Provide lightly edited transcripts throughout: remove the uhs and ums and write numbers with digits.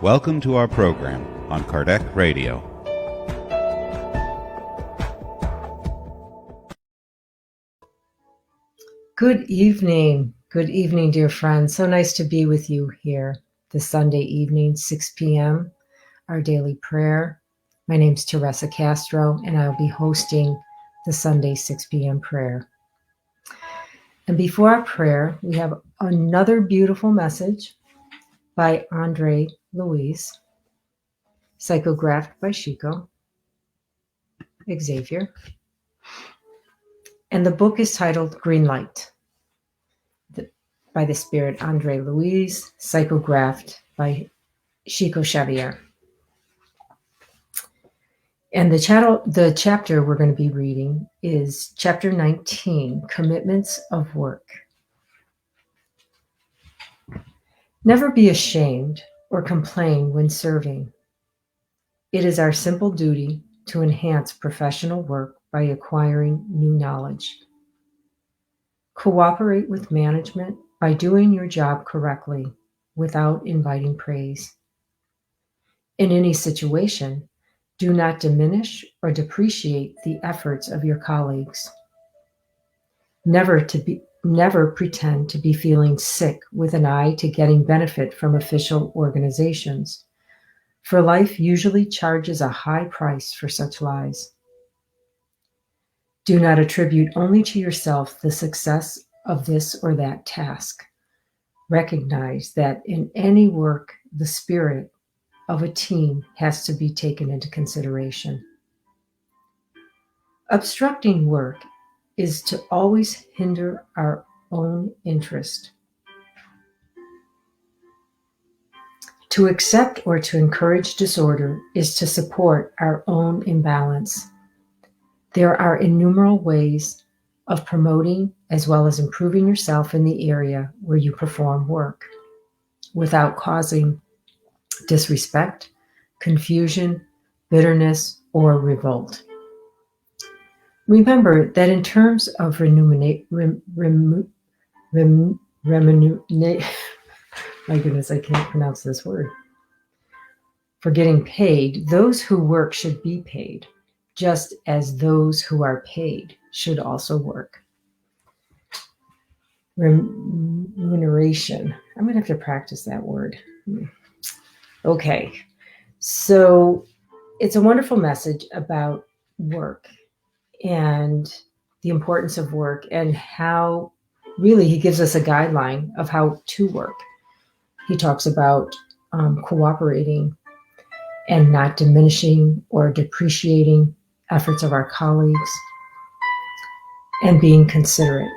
Welcome to our program on Kardec Radio. Good evening, dear friends. So nice to be with you here this Sunday evening, 6 p.m., our daily prayer. My name's Teresa Castro, and I'll be hosting the Sunday 6 p.m. prayer. And before our prayer, we have another beautiful message by Andre Luis, psychographed by Chico Xavier. And the book is titled Green Light, by the Spirit Andre Luis, psychographed by Chico Xavier. And the chapter we're going to be reading is chapter 19, Commitments of Work. Never be ashamed or complain when serving. It is our simple duty to enhance professional work by acquiring new knowledge. Cooperate with management by doing your job correctly without inviting praise. In any situation, do not diminish or depreciate the efforts of your colleagues. Never pretend to be feeling sick with an eye to getting benefit from official organizations, for life usually charges a high price for such lies. Do not attribute only to yourself the success of this or that task. Recognize that in any work, the spirit of a team has to be taken into consideration. Obstructing work is to always hinder our own interest. To accept or to encourage disorder is to support our own imbalance. There are innumerable ways of promoting as well as improving yourself in the area where you perform work without causing disrespect, confusion, bitterness, or revolt. Remember that in terms of my goodness, I can't pronounce this word. For getting paid, those who work should be paid, just as those who are paid should also work. Remuneration. I'm going to have to practice that word. Okay, so it's a wonderful message about work and the importance of work and how really he gives us a guideline of how to work. He talks about cooperating and not diminishing or depreciating efforts of our colleagues and being considerate.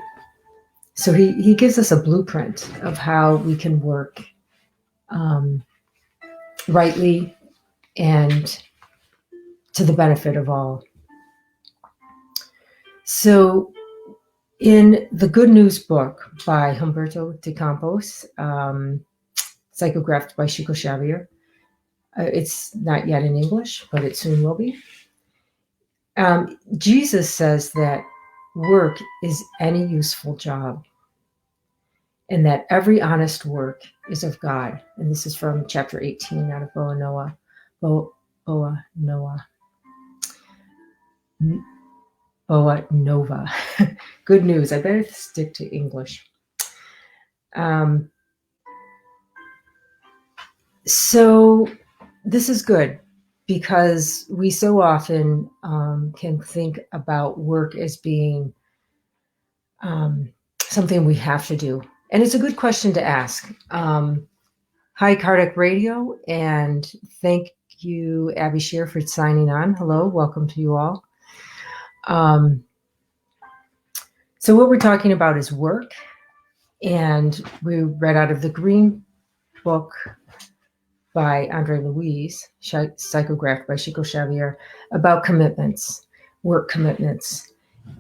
So he gives us a blueprint of how we can work rightly and to the benefit of all. So in the Good News book by Humberto de Campos, psychographed by Chico Xavier, it's not yet in English, but it soon will be. Jesus says that work is any useful job and that every honest work is of God. And this is from chapter 18 out of Boa Nova. Good News. I better stick to English. So this is good because we so often can think about work as being something we have to do. And it's a good question to ask. Hi, Kardec Radio, and thank you, Abby Shear, for signing on. Hello, welcome to you all. So what we're talking about is work, and we read out of the Green book by Andre Luis, psychographed by Chico Xavier, about commitments, work commitments.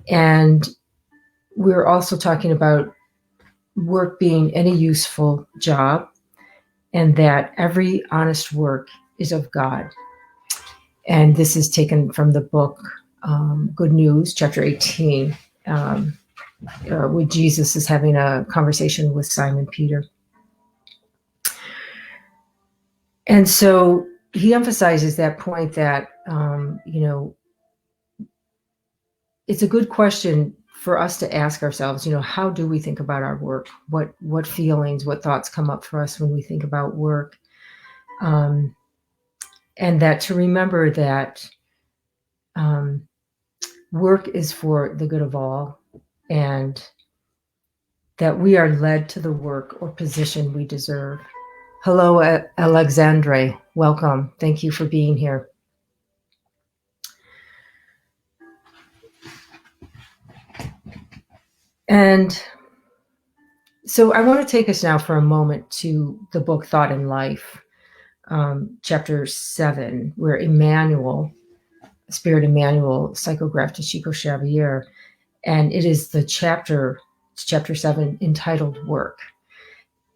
And we're also talking about work being any useful job and that every honest work is of God. And this is taken from the book Good News, chapter 18, where Jesus is having a conversation with Simon Peter. And so he emphasizes that point that, it's a good question for us to ask ourselves, how do we think about our work? What feelings, what thoughts come up for us when we think about work? And that to remember that work is for the good of all, and that we are led to the work or position we deserve. Hello, Alexandre. Welcome. Thank you for being here. And so I want to take us now for a moment to the book Thought and Life, chapter 7, where Emmanuel, Spirit Emmanuel, psychographed to Chico Xavier, and it is chapter 7, entitled Work.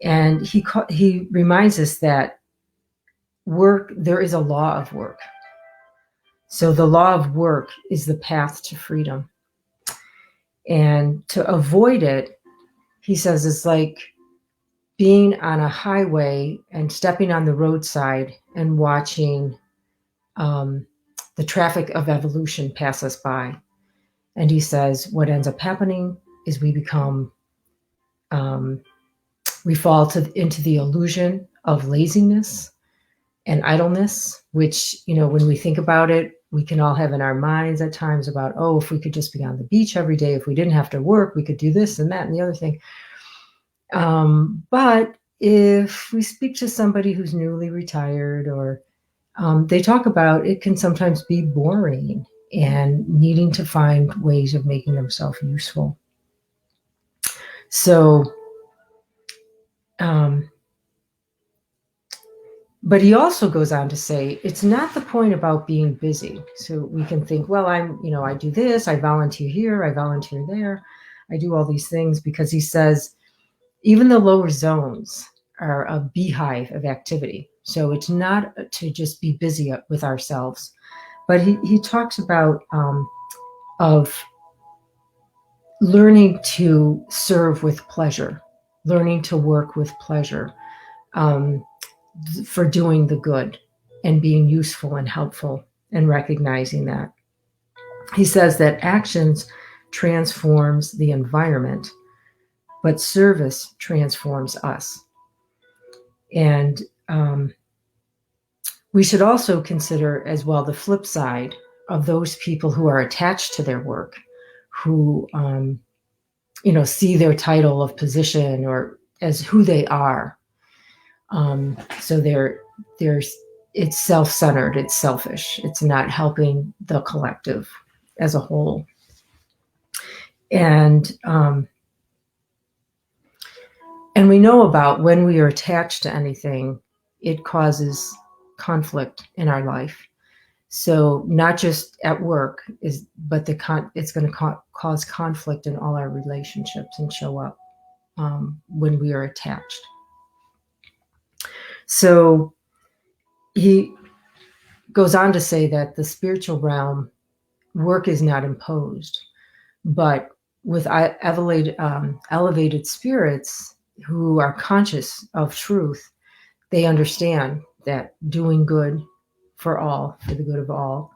And he reminds us that work, there is a law of work. So the law of work is the path to freedom. And to avoid it, he says, it's like being on a highway and stepping on the roadside and watching the traffic of evolution pass us by. And he says, what ends up happening is we become, we fall into the illusion of laziness and idleness, which, when we think about it, we can all have in our minds at times about, oh, if we could just be on the beach every day, if we didn't have to work, we could do this and that and the other thing. But if we speak to somebody who's newly retired, or they talk about, it can sometimes be boring and needing to find ways of making themselves useful. So, but he also goes on to say, it's not the point about being busy. So we can think, well, I do this, I volunteer here, I volunteer there, I do all these things, because he says, even the lower zones are a beehive of activity. So it's not to just be busy with ourselves, but he talks about of learning to serve with pleasure, learning to work with pleasure, for doing the good and being useful and helpful, and recognizing that. He says that actions transforms the environment, but service transforms us. And we should also consider as well the flip side of those people who are attached to their work, who see their title of position or as who they are. So it's self-centered, it's selfish, it's not helping the collective as a whole. And we know about when we are attached to anything, it causes conflict in our life. So not just at work, but it's going to cause conflict in all our relationships and show up when we are attached. So he goes on to say that the spiritual realm, work is not imposed, but with elevated spirits who are conscious of truth, they understand that doing good for all, for the good of all,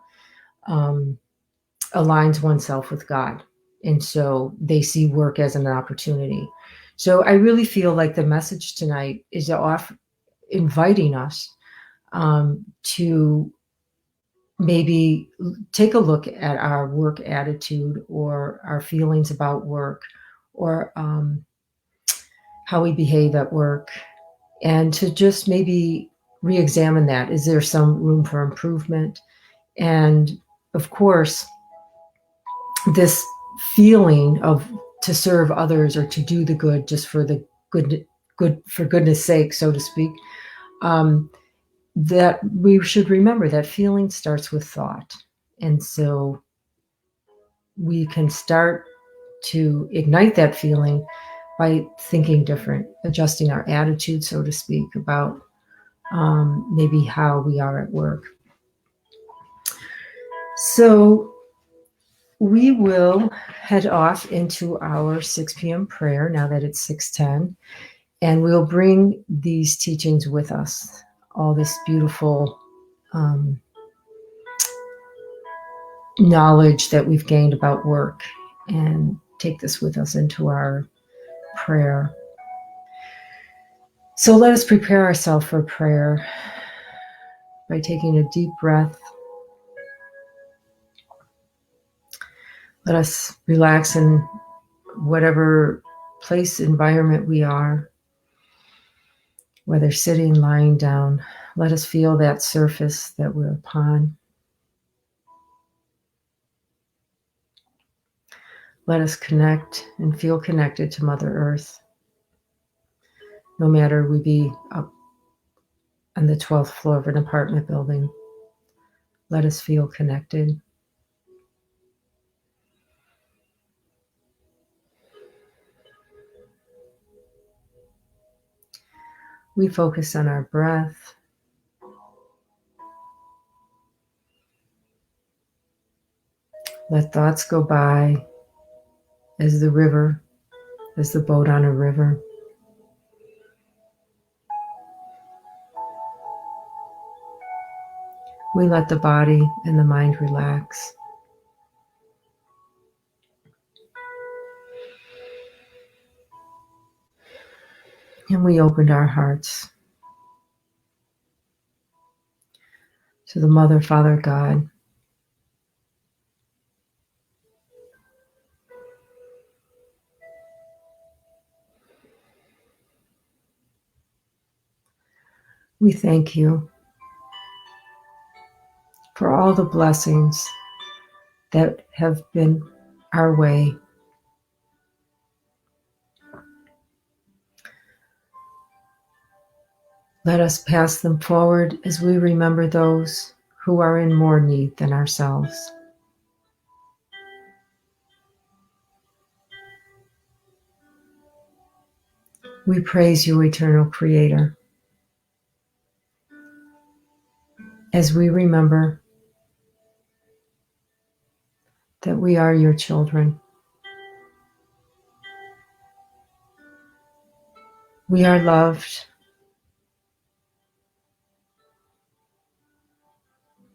aligns oneself with God. And so they see work as an opportunity. So I really feel like the message tonight is inviting us to maybe take a look at our work attitude, or our feelings about work, or how we behave at work, and to just maybe re-examine that. Is there some room for improvement? And of course, this feeling of to serve others or to do the good just for the good for goodness sake, so to speak, that we should remember that feeling starts with thought. And so we can start to ignite that feeling by thinking different, adjusting our attitude, so to speak, about maybe how we are at work. So we will head off into our 6 p.m. prayer now that it's 6:10, and we'll bring these teachings with us all this beautiful knowledge that we've gained about work and take this with us into our prayer. So let us prepare ourselves for prayer by taking a deep breath. Let us relax in whatever place, environment we are, whether sitting, lying down. Let us feel that surface that we're upon. Let us connect and feel connected to Mother Earth. No matter we be up on the 12th floor of an apartment building, let us feel connected. We focus on our breath. Let thoughts go by as the boat on a river. We let the body and the mind relax. And we opened our hearts to the Mother, Father, God. We thank you for all the blessings that have been our way. Let us pass them forward as we remember those who are in more need than ourselves. We praise you, Eternal Creator, as we remember that we are your children. We are loved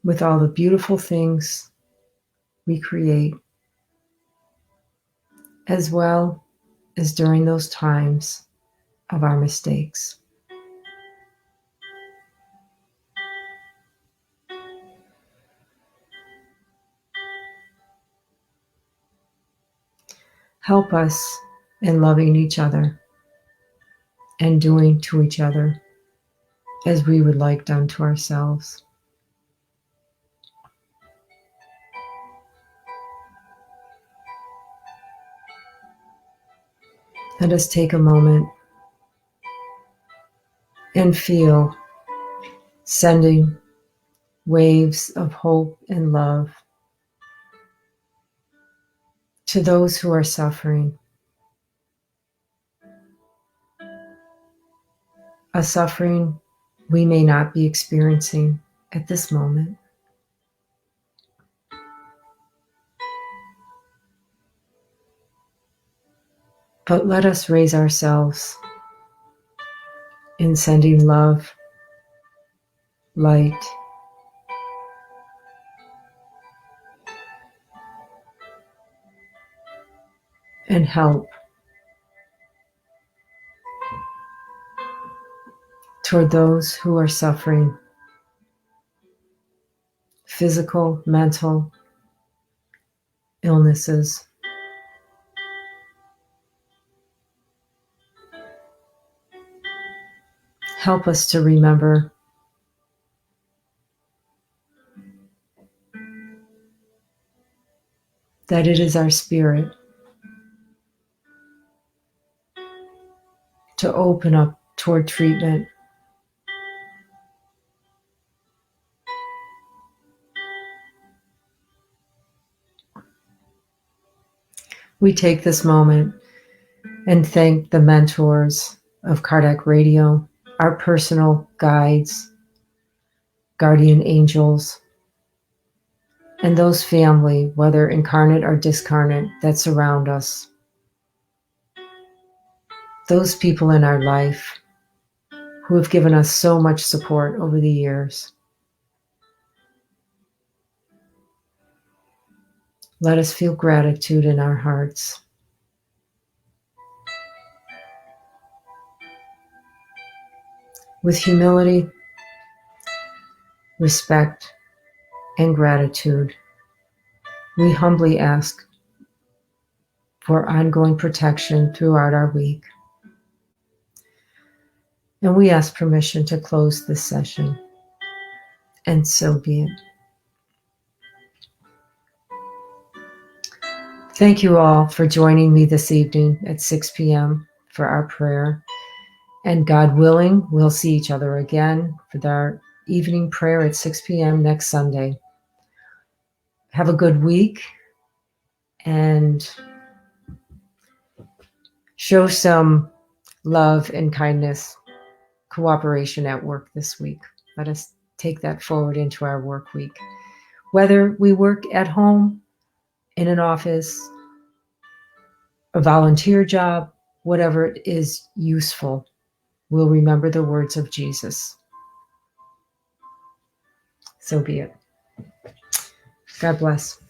with all the beautiful things we create, as well as during those times of our mistakes. Help us in loving each other and doing to each other as we would like done to ourselves. Let us take a moment and feel sending waves of hope and love to those who are suffering. A suffering we may not be experiencing at this moment. But let us raise ourselves in sending love, light, and help toward those who are suffering physical, mental illnesses. Help us to remember that it is our spirit to open up toward treatment. We take this moment and thank the mentors of Kardec Radio, our personal guides, guardian angels, and those family, whether incarnate or discarnate, that surround us. Those people in our life who have given us so much support over the years. Let us feel gratitude in our hearts. With humility, respect, and gratitude, we humbly ask for ongoing protection throughout our week. And we ask permission to close this session. And so be it. Thank you all for joining me this evening at 6 p.m. for our prayer. And God willing, we'll see each other again for our evening prayer at 6 p.m. next Sunday. Have a good week and show some love and kindness, cooperation at work this week. Let us take that forward into our work week. Whether we work at home, in an office, a volunteer job, whatever it is useful, we'll remember the words of Jesus. So be it. God bless.